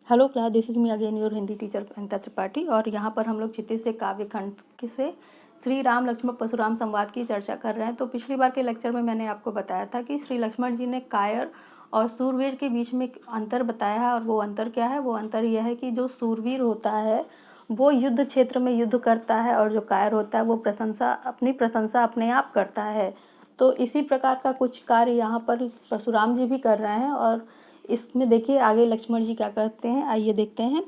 Hello class, this is me again your Hindi teacher Anita Tripathi. और यहाँ पर हम लोग चिट्ठी से काव्यखंड से श्री राम लक्ष्मण परशुराम संवाद की चर्चा कर रहे हैं। तो पिछली बार के लेक्चर में मैंने आपको बताया था कि श्री लक्ष्मण जी ने कायर और सूरवीर के बीच में अंतर बताया है। और वो अंतर क्या है? वो अंतर यह है कि जो सूरवीर होता है वो युद्ध क्षेत्र में युद्ध करता है, और जो कायर होता है वो अपनी प्रशंसा अपने आप करता है। तो इसी प्रकार का कुछ कार्य यहाँ पर परशुराम जी भी कर रहे हैं। और इसमें देखिए आगे लक्ष्मण जी क्या करते हैं, आइए देखते हैं।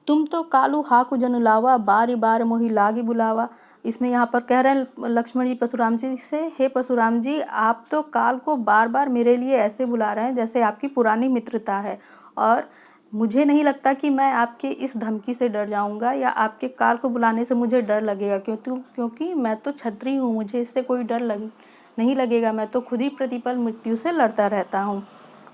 तुम तो कालू हाकु जनु लावा, बारी बार मोहि लागी बुलावा। इसमें यहाँ पर कह रहे हैं लक्ष्मण जी परशुराम जी से, हे परशुराम जी, आप तो काल को बार बार मेरे लिए ऐसे बुला रहे हैं जैसे आपकी पुरानी मित्रता है, और मुझे नहीं लगता कि मैं आपके इस धमकी से डर जाऊंगा या आपके काल को बुलाने से मुझे डर लगेगा, क्योंकि मैं तो क्षत्रिय हूँ, मुझे इससे कोई डर नहीं लगेगा। मैं तो खुद ही प्रतिपल मृत्यु से लड़ता रहता हूँ।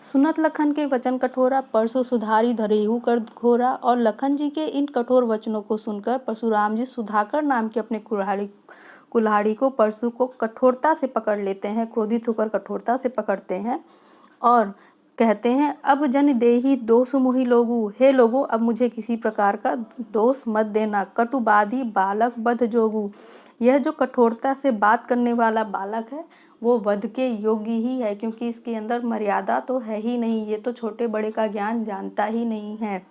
सुनत लखन के वचन कठोरा, परसों सुधारी धरेहू कर घोरा। और लखन जी के इन कठोर वचनों को सुनकर परशुराम जी सुधाकर नाम के अपने कुल्हाड़ी को परशु को कठोरता से पकड़ लेते हैं, क्रोधित होकर कठोरता से पकड़ते हैं और कहते हैं, अब जन देही दोष मुहि लोगु। हे लोगो, अब मुझे किसी प्रकार का दोष मत देना। कटुबादी बालक बध जोगु। यह जो कठोरता से बात करने वाला बालक है वो वध के योग्य ही है, क्योंकि इसके अंदर मर्यादा तो है ही नहीं। ये तो छोटे बड़े का ज्ञान जानता ही नहीं है।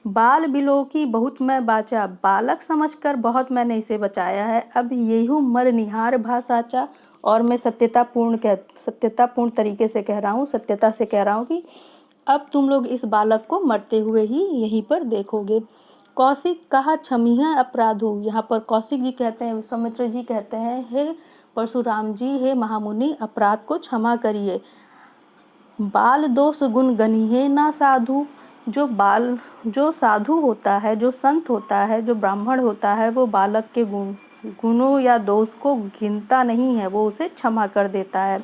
बाल बिलो की बहुत मैं बाचा, बालक समझकर बहुत मैंने इसे बचाया है। अब येहू मर निहार भाषाचा। और मैं सत्यतापूर्ण तरीके से कह रहा हूँ, सत्यता से कह रहा हूँ कि अब तुम लोग इस बालक को मरते हुए ही यहीं पर देखोगे। कौशिक कहा क्षमिह अपराधु। यहाँ पर कौशिक जी कहते हैं, विश्वामित्र जी कहते हैं, हे परशुराम जी, हे महामुनि, अपराध को क्षमा करिए। बाल दोष गुण गनिहे ना साधु। जो साधु होता है, जो संत होता है, जो ब्राह्मण होता है, वो बालक के गुणों या दोष को गिनता नहीं है, वो उसे क्षमा कर देता है।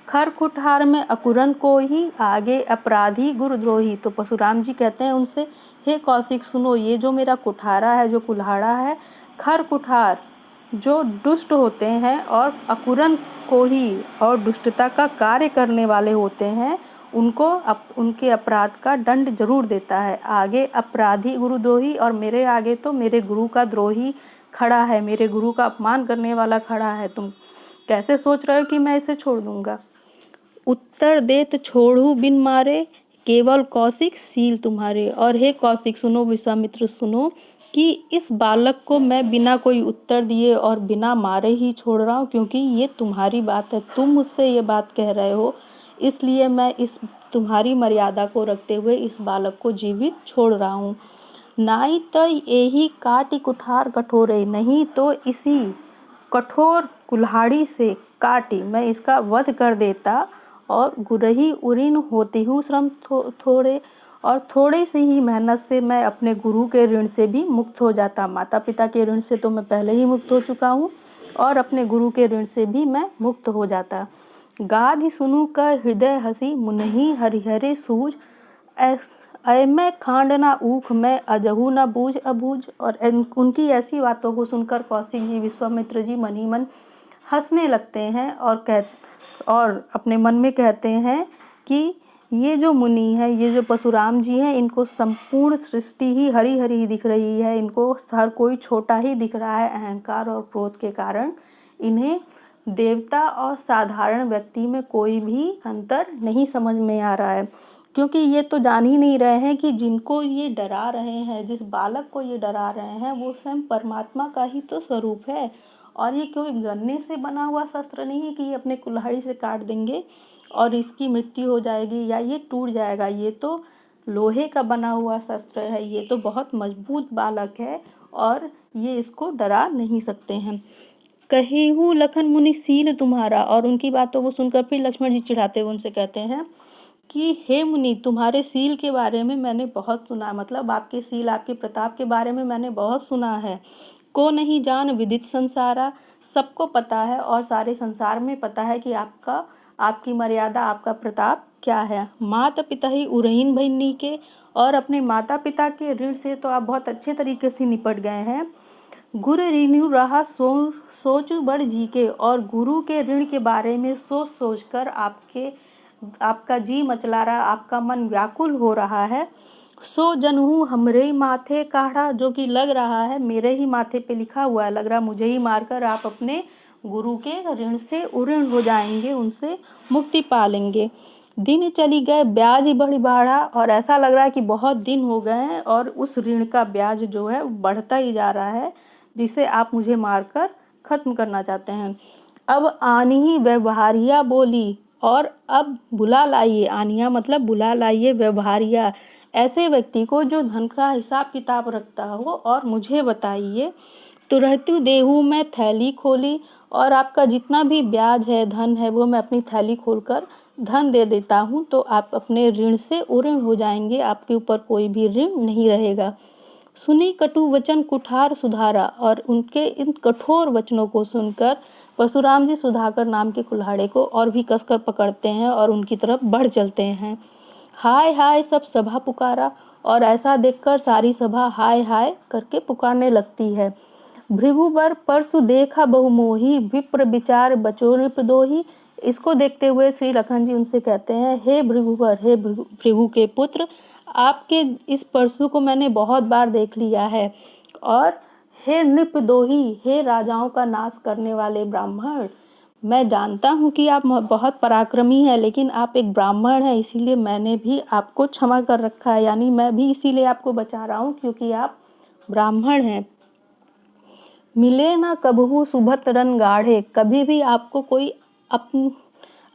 खर कुठार में अकुरन को ही, आगे अपराधी गुरुद्रोही। तो परशुराम जी कहते हैं उनसे, हे कौशिक सुनो, ये जो मेरा कुठारा है, जो कुल्हाड़ा है, खर कुठार जो दुष्ट होते हैं और अकुरन को ही और दुष्टता का कार्य करने वाले होते हैं, उनको उनके अपराध का दंड जरूर देता है। आगे अपराधी गुरुद्रोही, और मेरे आगे तो मेरे गुरु का द्रोही खड़ा है, मेरे गुरु का अपमान करने वाला खड़ा है। तुम कैसे सोच रहे हो कि मैं इसे छोड़ दूंगा? उत्तर देत छोड़ू बिन मारे, केवल कौशिक सील तुम्हारे। और हे कौशिक सुनो, विश्वामित्र सुनो, कि इस बालक को मैं बिना कोई उत्तर दिए और बिना मारे ही छोड़ रहा हूँ, क्योंकि ये तुम्हारी बात है, तुम मुझसे ये बात कह रहे हो, इसलिए मैं इस तुम्हारी मर्यादा को रखते हुए इस बालक को जीवित छोड़ रहा हूँ। नाई तो यही काटी कुठार कठोरे, नहीं तो इसी कठोर कुल्हाड़ी से काटी मैं इसका वध कर देता। और गुरही उरीन होती हूँ श्रम थोड़े, और थोड़ी सी ही मेहनत से मैं अपने गुरु के ऋण से भी मुक्त हो जाता। माता पिता के ऋण से तो मैं पहले ही मुक्त हो चुका हूँ, और अपने गुरु के ऋण से भी मैं मुक्त हो जाता। गाधि सुनु का हृदय हसी, मुनहि हरिहरे सूझ। ऐ मैं खांड ना ऊख, मैं अजहू ना बूझ अबूझ। और उनकी ऐसी बातों को सुनकर कौशिक जी, विश्वामित्र जी मन ही मन हंसने लगते हैं और अपने मन में कहते हैं कि ये जो मुनि है, ये जो परशुराम जी हैं, इनको संपूर्ण सृष्टि ही हरी हरी दिख रही है, इनको हर कोई छोटा ही दिख रहा है। अहंकार और क्रोध के कारण इन्हें देवता और साधारण व्यक्ति में कोई भी अंतर नहीं समझ में आ रहा है, क्योंकि ये तो जान ही नहीं रहे हैं कि जिनको ये डरा रहे हैं, जिस बालक को ये डरा रहे हैं, वो स्वयं परमात्मा का ही तो स्वरूप है। और ये कोई गन्ने से बना हुआ शस्त्र नहीं है कि ये अपने कुल्हाड़ी से काट देंगे और इसकी मृत्यु हो जाएगी या ये टूट जाएगा। ये तो लोहे का बना हुआ शस्त्र है, ये तो बहुत मजबूत बालक है और ये इसको डरा नहीं सकते हैं। कहेहू लखन मुनि सील तुम्हारा। और उनकी बातों को सुनकर फिर लक्ष्मण जी चिढ़ाते हुए उनसे कहते हैं कि हे मुनि, तुम्हारे सील के बारे में मैंने बहुत सुना, मतलब आपके सील, आपके प्रताप के बारे में मैंने बहुत सुना है। को नहीं जान विदित संसारा, सबको पता है और सारे संसार में पता है कि आपकी मर्यादा, आपका प्रताप क्या है। माता पिता ही उरहीन भइनी के, और अपने माता पिता के ऋण से तो आप बहुत अच्छे तरीके से निपट गए हैं। गुरु ऋणु रहा सोच बड़ जी के, और गुरु के ऋण के बारे में सोच सोच कर आपका जी मचला रहा, आपका मन व्याकुल हो रहा है। सो जनहू हमरे ही माथे काढ़ा, जो कि लग रहा है मेरे ही माथे पे लिखा हुआ है, लग रहा है मुझे ही मारकर आप अपने गुरु के ऋण से उऋण हो जाएंगे, उनसे मुक्ति पा लेंगे। दिन चली गए ब्याज ही बढ़ी बढ़ा, और ऐसा लग रहा है कि बहुत दिन हो गए हैं और उस ऋण का ब्याज जो है बढ़ता ही जा रहा है, जिसे आप मुझे मारकर ख़त्म करना चाहते हैं। अब आनी व्यवहारिया बोली, और अब बुला लाइए, आनिया मतलब बुला लाइए, व्यवहारिया ऐसे व्यक्ति को जो धन का हिसाब किताब रखता हो, और मुझे बताइए। तो रहती देहू मैं थैली खोली, और आपका जितना भी ब्याज है, धन है, वो मैं अपनी थैली खोलकर धन दे देता हूँ, तो आप अपने ऋण से उऋण हो जाएंगे, आपके ऊपर कोई भी ऋण नहीं रहेगा। सुनी कटु वचन कुठार सुधारा, और उनके इन कठोर वचनों को सुनकर परशुराम जी सुधाकर नाम के कुल्हाड़े को और भी कसकर पकड़ते हैं और उनकी तरफ बढ़ चलते हैं। हाय हाय सब सभा पुकारा, और ऐसा देखकर सारी सभा हाय हाय करके पुकारने लगती है। भृगुबर परसु देखा बहुमोही, विप्र विचार बचो नृपदोही। इसको देखते हुए श्री लखन जी उनसे कहते हैं, हे भृगुबर, हे भृगु के पुत्र, आपके इस परशु को मैंने बहुत बार देख लिया है, और हे नृपदोही, हे राजाओं का नाश करने वाले ब्राह्मण, मैं जानता हूँ कि आप बहुत पराक्रमी हैं, लेकिन आप एक ब्राह्मण हैं, इसीलिए मैंने भी आपको क्षमा कर रखा है, यानी मैं भी इसीलिए आपको बचा रहा हूँ क्योंकि आप ब्राह्मण हैं। मिले न कबहू सुभत रन गाढ़े, कभी भी आपको कोई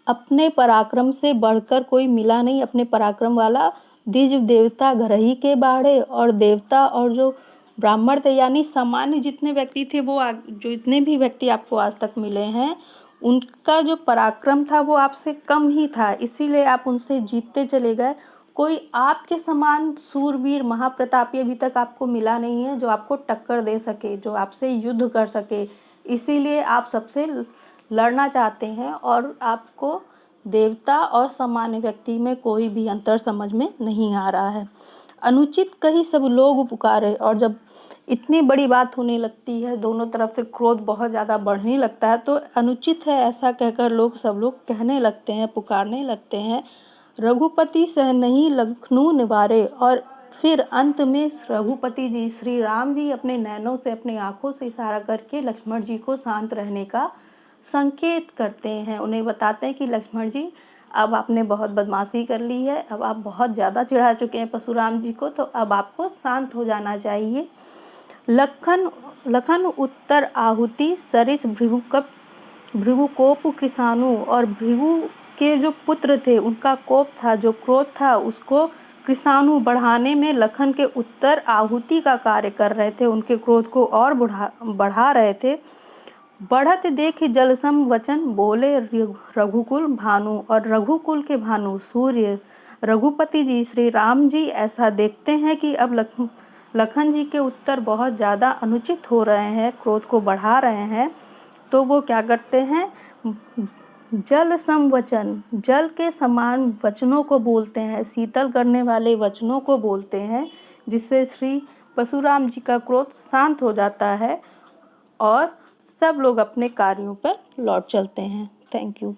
अपने पराक्रम से बढ़कर कोई मिला नहीं, अपने पराक्रम वाला। द्विज देवता घर ही के बाढ़े, और देवता और जो ब्राह्मण थे, यानी सामान्य जितने व्यक्ति थे, वो जो इतने भी व्यक्ति आपको आज तक मिले हैं, उनका जो पराक्रम था वो आपसे कम ही था, इसीलिए आप उनसे जीतते चले गए। कोई आपके समान सूरवीर महाप्रतापी अभी तक आपको मिला नहीं है जो आपको टक्कर दे सके, जो आपसे युद्ध कर सके, इसीलिए आप सबसे लड़ना चाहते हैं, और आपको देवता और सामान्य व्यक्ति में कोई भी अंतर समझ में नहीं आ रहा है। अनुचित कही सब लोग पुकारे, और जब इतनी बड़ी बात होने लगती है, दोनों तरफ से क्रोध बहुत ज़्यादा बढ़ने लगता है, तो अनुचित है ऐसा कहकर सब लोग कहने लगते हैं, पुकारने लगते हैं। रघुपति सह नहीं लखनऊ निवारे, और फिर अंत में रघुपति जी श्री राम जी अपने नैनों से, अपने आँखों से इशारा करके लक्ष्मण जी को शांत रहने का संकेत करते हैं। उन्हें बताते हैं कि लक्ष्मण जी, अब आपने बहुत बदमाशी कर ली है, अब आप बहुत ज़्यादा चिढ़ा चुके हैं परशुराम जी को, तो अब आपको शांत हो जाना चाहिए। लखन उत्तर आहुति सरिस भृगुकोप कृषाणु, और भृगु के जो पुत्र थे उनका कोप था, जो क्रोध था, उसको कृषाणु बढ़ाने में लखन के उत्तर आहुति का कार्य कर रहे थे, उनके क्रोध को और बढ़ा रहे थे। बढ़त देख जलसम वचन बोले रघुकुल भानु, और रघुकुल के भानु सूर्य रघुपति जी श्री राम जी ऐसा देखते हैं कि अब लखन जी के उत्तर बहुत ज़्यादा अनुचित हो रहे हैं, क्रोध को बढ़ा रहे हैं, तो वो क्या करते हैं, जल सम वचन, जल के समान वचनों को बोलते हैं, शीतल करने वाले वचनों को बोलते हैं, जिससे श्री परशुराम जी का क्रोध शांत हो जाता है और सब लोग अपने कार्यों पर लौट चलते हैं। Thank you.